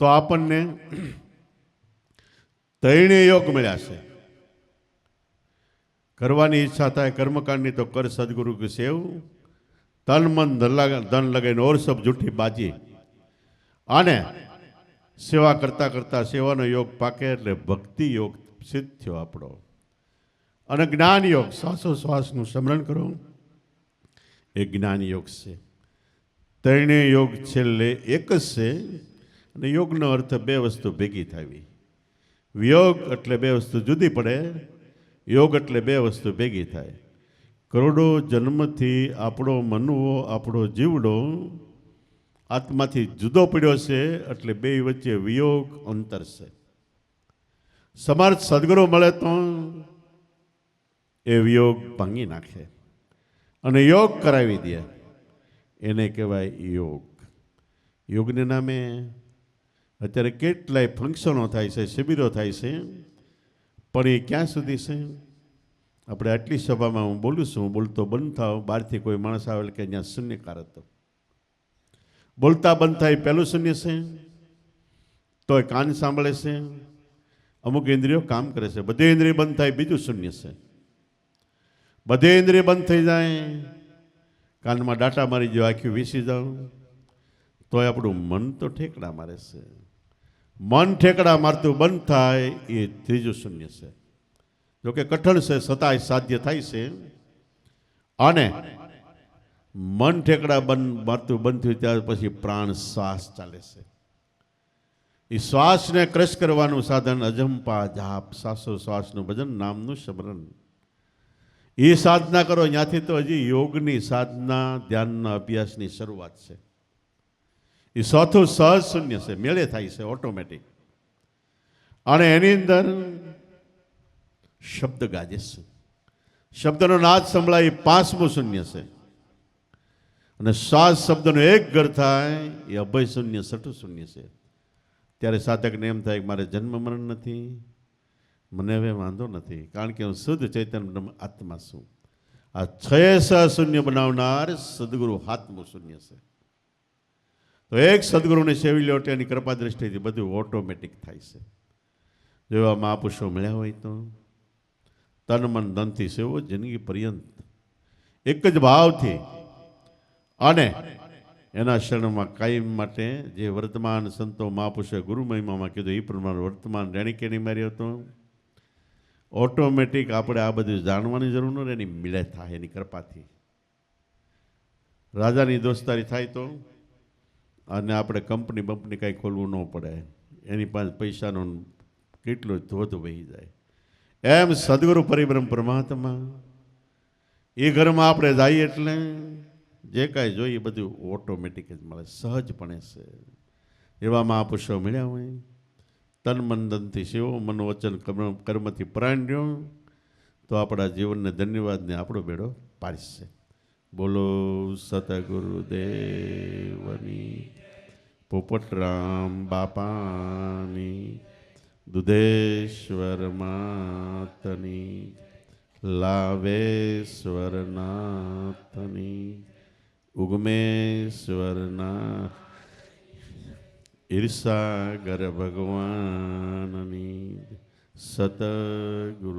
તો આપણને ત્રણે યોગ મળ્યા છે. કરવાની ઈચ્છા થાય કર્મકાંડની તો કર સદગુરુ કે સેવ, તન મન ધન લગાવીને ઓર સબ જૂઠી બાજી, અને સેવા કરતા કરતા સેવાનો યોગ પાકે એટલે ભક્તિ યોગ સિદ્ધ થયો આપણો. અને જ્ઞાન યોગ, શ્વાસોશ્વાસનું સ્મરણ કરો, એ જ્ઞાન યોગ છે. ત્રણેય યોગ છેલ્લે એક જ છે. અને યોગનો અર્થ બે વસ્તુ ભેગી થવી. વિયોગ એટલે બે વસ્તુ જુદી પડે, યોગ એટલે બે વસ્તુ ભેગી થાય. કરોડો જન્મથી આપણો મનવો, આપણો જીવડો આત્માથી જુદો પડ્યો છે, એટલે બે વચ્ચે વિયોગ અંતર છે. સમર્થ સદગુરુ મળે તો એ વિયોગ ભાંગી નાખે અને યોગ કરાવી દે, એને કહેવાય યોગ. યોગને નામે અત્યારે કેટલાય ફંક્શનો થાય છે, શિબિરો થાય છે, પણ એ ક્યાં સુધી છે? આપણે આટલી સભામાં હું બોલું છું, હું બોલતો બંધ થાવ, બહારથી કોઈ માણસ આવે કે અહીંયા શૂન્યકાર હતો. બોલતા બંધ થાય પહેલું શૂન્ય છે, તોય કાન સાંભળે છે, અમુક ઇન્દ્રિયો કામ કરે છે. બધી ઇન્દ્રિય બંધ થાય બીજું શૂન્ય છે. બધી ઇન્દ્રિય બંધ થઈ જાય, કાનમાં ડાટા મારી જો આખી વીસી જાઉં, તોય આપણું મન તો ઠેકડા મારે છે. મન ઠેકડા મારતું બંધ થાય એ ત્રીજું શૂન્ય છે. જોકે કઠણ છે, છતાંય સાધ્ય થાય છે. અને મન ઠેકડા મારતું બંધ થયું ત્યાર પછી પ્રાણ શ્વાસ ચાલે છે. એ શ્વાસને ક્રશ કરવાનું સાધન અજંપા જાપ, શ્વાસોશ્વાસનું ભજન, નામનું સ્મરણ. એ સાધના કરો, ત્યાંથી તો હજી યોગની સાધના, ધ્યાનના અભ્યાસની શરૂઆત છે. એ ચોથું સહજ શૂન્ય છે, મેળે થાય છે ઓટોમેટિક. અને એની અંદર શબ્દ ગાજે છે, શબ્દનો નાદ સંભળાય, પાંચમું શૂન્ય છે. અને શ્વાસ શબ્દનો એક ઘર થાય એ અભય શૂન્ય, છઠ્ઠું શૂન્ય છે. ત્યારે સાધકને એમ થાય કે મારે જન્મ મરણ નથી, મને હવે વાંધો નથી, કારણ કે હું શુદ્ધ ચૈતન્ય આત્મા છું. આ છ શૂન્ય બનાવનાર સદગુરુ હાથમું શૂન્ય છે. તો એક સદગુરુને સેવી લો, એની કૃપા દ્રષ્ટિથી બધું ઓટોમેટિક થાય છે. જો એવા મહાપુરુષો મળ્યા હોય તો તન મન ધનથી સેવો જિંદગી પર્યંત એક જ ભાવથી, અને એના શરણમાં કાયમ માટે જે વર્તમાન સંતો મહાપુરુષે ગુરુ મહિમામાં કીધું એ પ્રમાણે વર્તમાન રેણી કેણી માર્યો હતો. ઓટોમેટિક આપણે આ બધું જાણવાની જરૂર નથી, એની મિલે થાય એની કૃપાથી. રાજાની દોસ્તારી થાય તો, અને આપણે કંપની બંપની કાંઈ ખોલવું ન પડે, એની પાસે પૈસાનો કેટલો ધોધ વહી જાય. એમ સદગુરુ પરિબ્રહ્મ પરમાત્મા, એ ઘરમાં આપણે જઈએ એટલે જે કાંઈ જોઈએ બધું ઓટોમેટિક જ મળે, સહજપણે છે. એવા મહાપુરુષો મળ્યા હોય, તન મન ધનથી સેવો, મન વચન કર્મથી પરાયણ, તો આપણા જીવનને ધન્યવાદને આપણો બેડો પાડશે. બોલો સતગુરુદેવની, પોપટરામ બાપાની, દુધેશ્વર માતની, લાવેશ્વર નાથની, ઉગમેશ્વરના, ઈર્ષાગર ભગવાનની, સતગુરુદેવની.